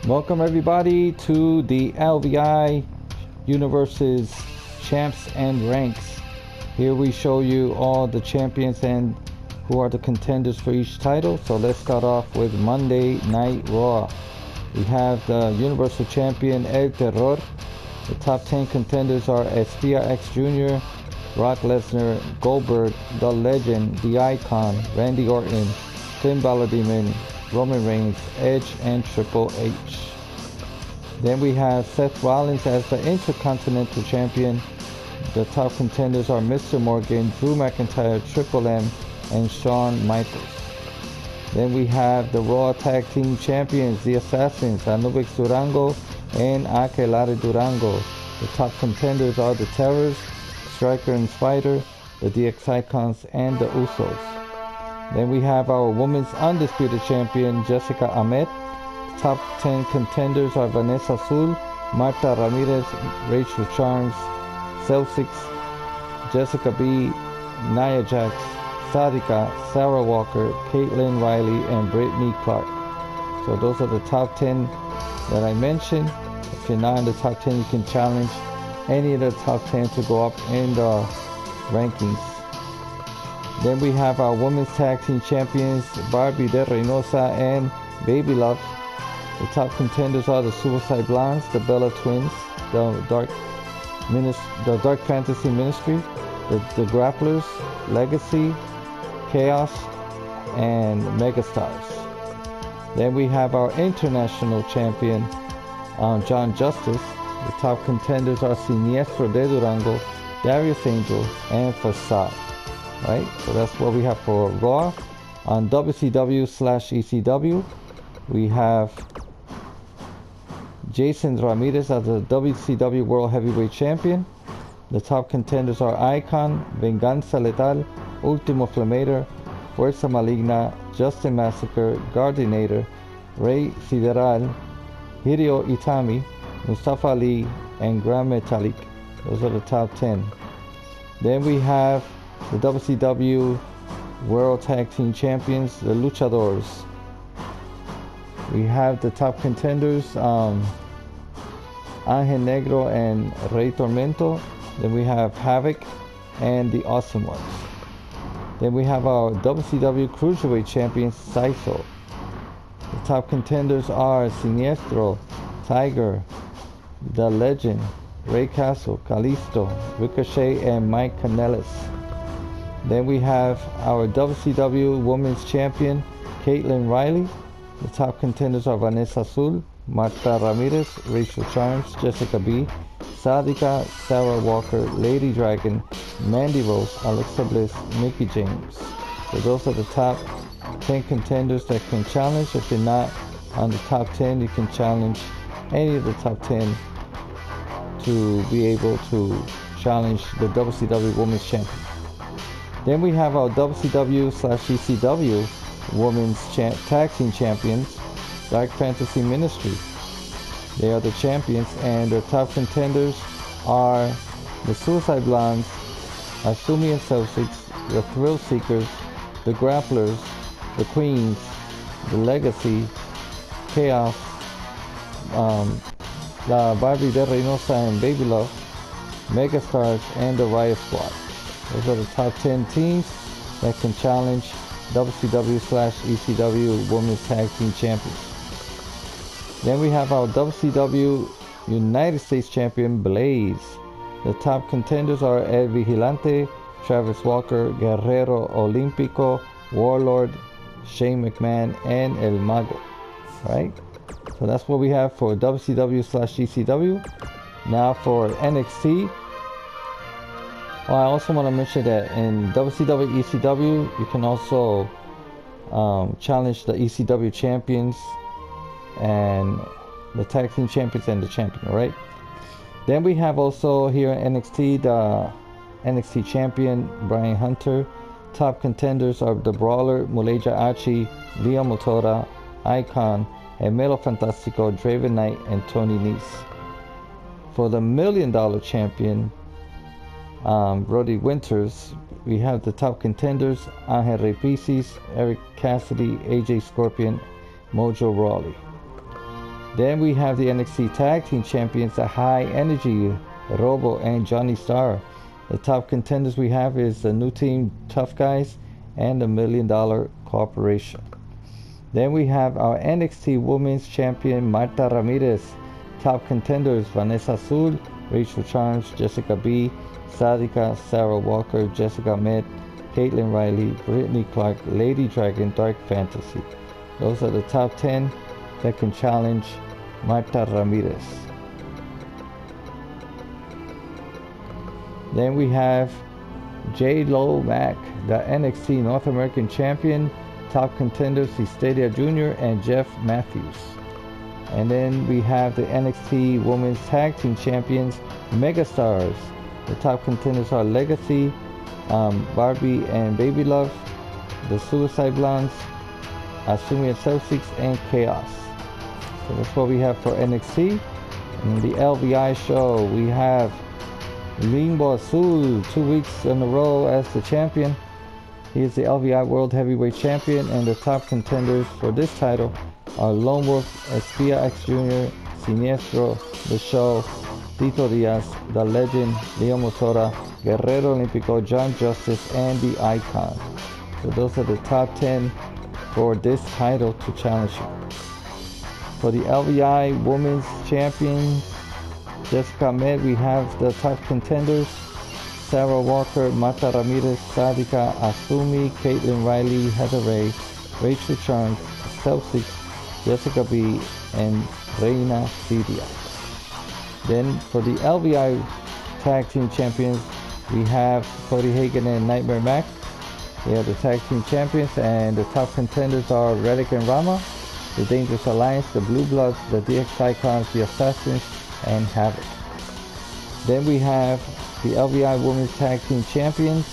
Welcome everybody to the LVI Universe's Champs and Ranks. Here we show you all the champions and who are the contenders for each title. So let's start off with Monday Night Raw. We have the Universal Champion El Terror. The top 10 contenders are Espia X Jr., Brock Lesnar, Goldberg, The Legend, The Icon, Randy Orton, Finn Balor, Roman Reigns, Edge, and Triple H. Then we have Seth Rollins as the Intercontinental Champion. The top contenders are Mr. Morgan, Drew McIntyre, Triple M, and Shawn Michaels. Then we have the Raw Tag Team Champions, the Assassins, Anubis Durango and Aquelarre Durango. The top contenders are the Terrors, Striker and Spider, the DX Icons, and the Usos. Then we have our Women's Undisputed Champion, Jessica Ahmed. The top 10 contenders are Vanessa Azul, Marta Ramirez, Rachel Charms, Celtics, Jessica B, Nia Jax, Sadika, Sarah Walker, Caitlin Riley, and Brittany Clark. So those are the top 10 that I mentioned. If you're not in the top 10, you can challenge any of the top 10 to go up in the rankings. Then we have our Women's Tag Team Champions, Barbie de Reynosa and Baby Love. The top contenders are the Suicide Blondes, the Bella Twins, the Dark Fantasy Ministry, the Grapplers, Legacy, Chaos, and Megastars. Then we have our International Champion, John Justice. The top contenders are Siniestro de Durango, Darius Angel, and Facade. Right, so that's what we have for Raw. On WCW/ECW, we have Jason Ramirez as the WCW World Heavyweight Champion. The top contenders are Icon, Venganza Letal, Ultimo Flamator, Fuerza Maligna, Justin Massacre, Gardinator, Rey Sideral, Hideo Itami, Mustafa Ali, and Gran Metalik. Those are the top 10. Then we have the WCW World Tag Team Champions, the Luchadors. We have the top contenders, Angel Negro and Rey Tormento. Then we have Havoc and the Awesome Ones. Then we have our WCW Cruiserweight Champions, Saiso. The top contenders are Siniestro, Tiger, The Legend, Ray Castle, Kalisto, Ricochet, and Mike Kanellis. Then we have our WCW Women's Champion, Caitlin Riley. The top contenders are Vanessa Azul, Marta Ramirez, Rachel Charms, Jessica B, Sadika, Sarah Walker, Lady Dragon, Mandy Rose, Alexa Bliss, Mickie James. So those are the top 10 contenders that can challenge. If you're not on the top 10, you can challenge any of the top 10 to be able to challenge the WCW Women's Champion. Then we have our WCW/ECW Women's Tag Team Champions, Dark Fantasy Ministry. They are the champions, and their top contenders are the Suicide Blondes, Asumi and Celtics, the Thrill Seekers, the Grapplers, the Queens, the Legacy, Chaos, La Barbie de Reynosa and Baby Love, Megastars, and the Riot Squad. Those are the top 10 teams that can challenge WCW/ECW Women's Tag Team Champions. Then we have our WCW United States Champion, Blaze. The top contenders are El Vigilante, Travis Walker, Guerrero Olímpico, Warlord, Shane McMahon, and El Mago. Right? So that's what we have for WCW/ECW. Now for NXT. I also want to mention that in WCW, ECW, you can also challenge the ECW champions and the tag team champions and the champion, right? Then we have also here in NXT, the NXT champion, Brian Hunter. Top contenders are the Brawler, Muleja Achi, Leo Motora, Icon, and Melo Fantastico, Draven Knight, and Tony Nese. For the $1 Million Champion, Brody Winters, we have the top contenders, Angel Repisis, Eric Cassidy, AJ Scorpion, Mojo Rawley. Then we have the NXT Tag Team Champions, the High Energy, Robo and Johnny Starr. The top contenders we have is the new team Tough Guys and the $1 Million Corporation. Then we have our NXT Women's Champion Marta Ramirez. Top contenders Vanessa Azul, Rachel Charms, Jessica B, Sadika, Sarah Walker, Jessica Med, Caitlin Riley, Brittany Clark, Lady Dragon, Dark Fantasy. Those are the top 10 that can challenge Marta Ramirez. Then we have J-Lo Mack, the NXT North American Champion. Top contenders Stadia Jr. and Jeff Matthews. And then we have the NXT Women's Tag Team Champions, Megastars. The top contenders are Legacy, Barbie and Baby Love, the Suicide Blondes, Asumi and Celtics, and Chaos. So that's what we have for NXT. And the LVI show, we have Lvi'S 2 weeks in a row as the champion. He is the LVI World Heavyweight Champion, and the top contenders for this title are Lone Wolf, Espia X Jr., Siniestro, The Show, Tito Diaz, The Legend, Leo Motora, Guerrero Olímpico, John Justice, and The Icon. So those are the top 10 for this title to challenge him. For the LVI Women's Champion, Jessica Med, we have the top contenders Sarah Walker, Marta Ramirez, Sadika, Asumi, Caitlin Riley, Heather Ray, Rachel Charms, Celtics, Jessica B, and Reina Sidia. Then for the LVI Tag Team Champions, we have Cody Hagan and Nightmare Mac. They are the Tag Team Champions, and the top contenders are Reddick and Rama, the Dangerous Alliance, the Blue Bloods, the DX Icons, the Assassins, and Havoc. Then we have the LVI Women's Tag Team Champions.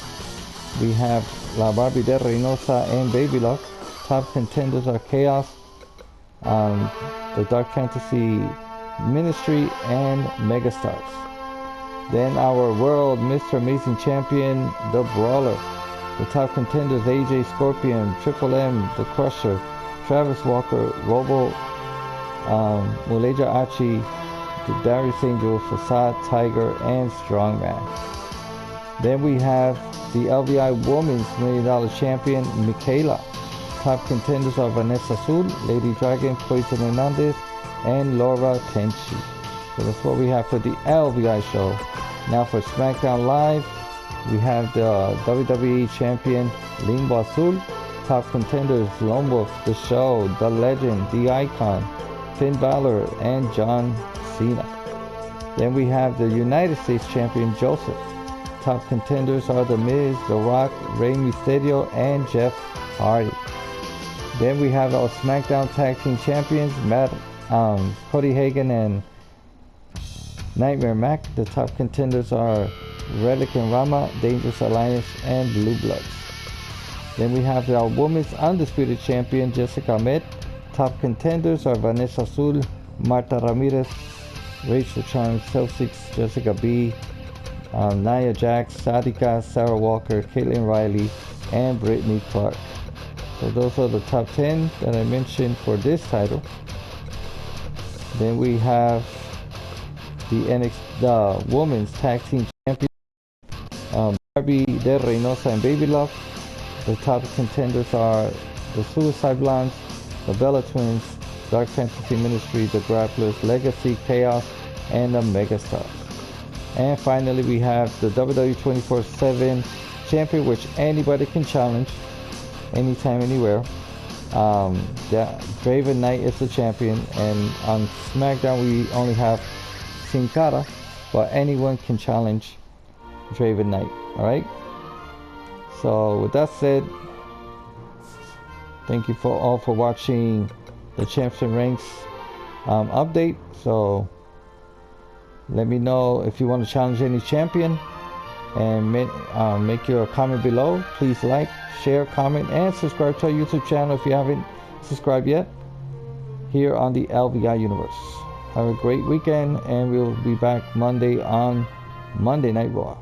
We have La Barbie de Reynosa and Baby Luck. Top contenders are Chaos, the Dark Fantasy Ministry, and Megastars. Then our World Mr. Amazing Champion, The Brawler. The top contenders AJ Scorpion, Triple M, The Crusher, Travis Walker, Robo, Muleja Achi, Darius Angel, Facade, Tiger, and Strongman. Then we have the LVI Women's $1 Million Champion, Michaela. Top contenders are Vanessa Azul, Lady Dragon, Poison Hernandez, and Laura Tenchi. So that's what we have for the LVI show. Now for SmackDown Live, we have the WWE Champion, Lvi'S Azul. Top contenders, Lone Wolf, The Show, The Legend, The Icon, Finn Balor, and John Cena. Then we have the United States Champion, Joseph. Top contenders are The Miz, The Rock, Rey Mysterio, and Jeff Hardy. Then we have our SmackDown Tag Team Champions, Cody Hagan and Nightmare Mac. The top contenders are Reddick and Rama, Dangerous Alliance, and Blue Bloods. Then we have our Women's Undisputed Champion, Jessica Med. Top contenders are Vanessa Azul, Marta Ramirez, Rachel Charms, Celtics, Jessica B, Nia Jax, Sadika, Sarah Walker, Caitlin Riley, and Brittany Clark. So those are the top 10 that I mentioned for this title. Then we have the Women's Tag Team Champion, Barbie de Reynosa and Baby Love. The top contenders are the Suicide Blondes, the Bella Twins, Dark Fantasy Ministry, the Grapplers, Legacy, Chaos, and the Megastars. And finally, we have the WWE 24/7 Champion, which anybody can challenge, anytime, anywhere. Draven Knight is the champion, and on SmackDown we only have Sin Cara, but anyone can challenge Draven Knight. Alright? So with that said, thank you all for watching the Champs and Ranks update. So let me know if you want to challenge any champion, and make your comment below. Please like, share, comment, and subscribe to our YouTube channel if you haven't subscribed yet, here on the LVI Universe. Have a great weekend, and we'll be back Monday on Monday Night Raw.